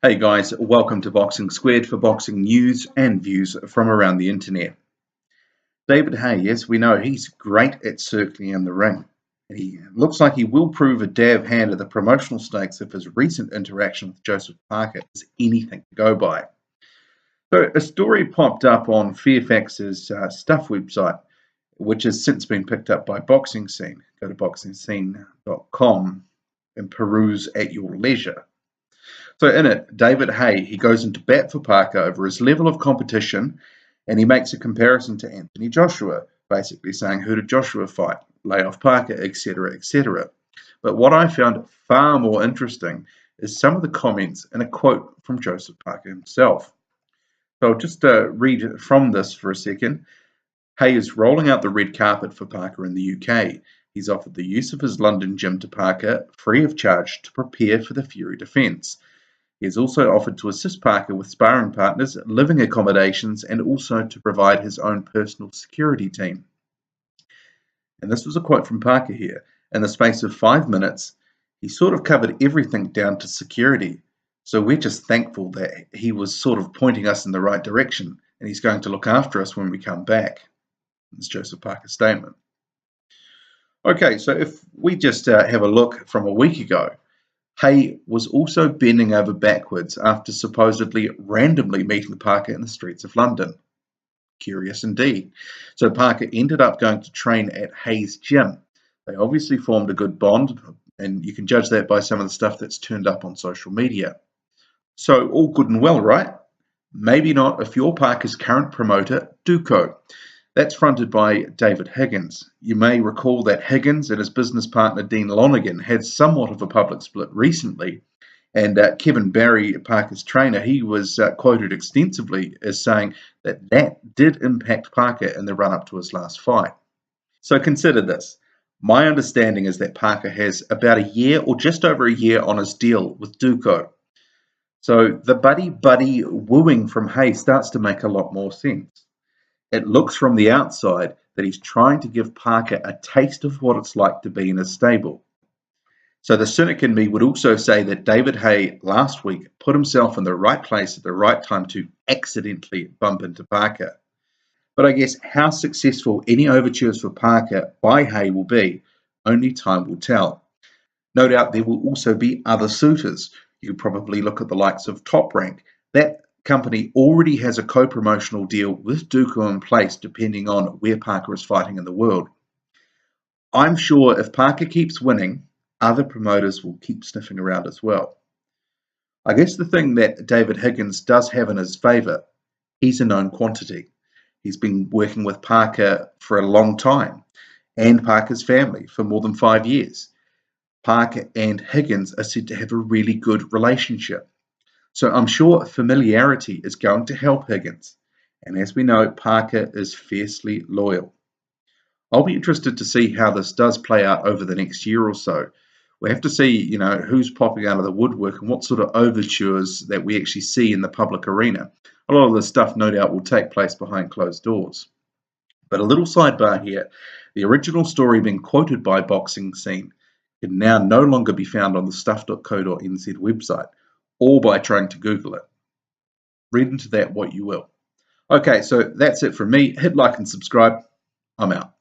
Hey guys, welcome to Boxing Squared for boxing news and views from around the internet. David Haye, yes, we know he's great at circling in the ring. He looks like he will prove a dab hand at the promotional stakes if his recent interaction with Joseph Parker is anything to go by. So a story popped up on Fairfax's Stuff website, which has since been picked up by Boxing Scene. Go to boxingscene.com and peruse at your leisure. So in it, David Haye, he goes into bat for Parker over his level of competition, and he makes a comparison to Anthony Joshua, basically saying, who did Joshua fight? Lay off Parker, etc., etc. But what I found far more interesting is some of the comments and a quote from Joseph Parker himself. So I'll just read from this for a second. Haye is rolling out the red carpet for Parker in the UK. He's offered the use of his London gym to Parker, free of charge, to prepare for the Fury defence. He has also offered to assist Parker with sparring partners, living accommodations, and also to provide his own personal security team. And this was a quote from Parker here. In the space of 5 minutes, he sort of covered everything down to security. So we're just thankful that he was sort of pointing us in the right direction, and he's going to look after us when we come back. That's Joseph Parker's statement. Okay, so if we just have a look from a week ago, Haye was also bending over backwards after supposedly randomly meeting Parker in the streets of London. Curious indeed. So Parker ended up going to train at Haye's gym. They obviously formed a good bond, and you can judge that by some of the stuff that's turned up on social media. So all good and well, right? Maybe not if you're Parker's current promoter, Duco. That's fronted by David Higgins. You may recall that Higgins and his business partner Dean Lonergan had somewhat of a public split recently, and Kevin Barry, Parker's trainer, he was quoted extensively as saying that did impact Parker in the run-up to his last fight. So consider this. My understanding is that Parker has about a year or just over a year on his deal with Duco. So the buddy-buddy wooing from Haye starts to make a lot more sense. It looks from the outside that he's trying to give Parker a taste of what it's like to be in his stable. So the cynic in me would also say that David Haye last week put himself in the right place at the right time to accidentally bump into Parker. But I guess how successful any overtures for Parker by Haye will be, only time will tell. No doubt there will also be other suitors. You could probably look at the likes of Top Rank. That company already has a co-promotional deal with Duco in place depending on where Parker is fighting in the world. I'm sure if Parker keeps winning, other promoters will keep sniffing around as well. I guess the thing that David Higgins does have in his favour, he's a known quantity. He's been working with Parker for a long time, and Parker's family for more than 5 years. Parker and Higgins are said to have a really good relationship. So I'm sure familiarity is going to help Higgins. And as we know, Parker is fiercely loyal. I'll be interested to see how this does play out over the next year or so. We have to see, who's popping out of the woodwork and what sort of overtures that we actually see in the public arena. A lot of this stuff, no doubt, will take place behind closed doors. But a little sidebar here. The original story being quoted by Boxing Scene can now no longer be found on the stuff.co.nz website, or by trying to Google it. Read into that what you will. Okay, so that's it from me. Hit like and subscribe. I'm out.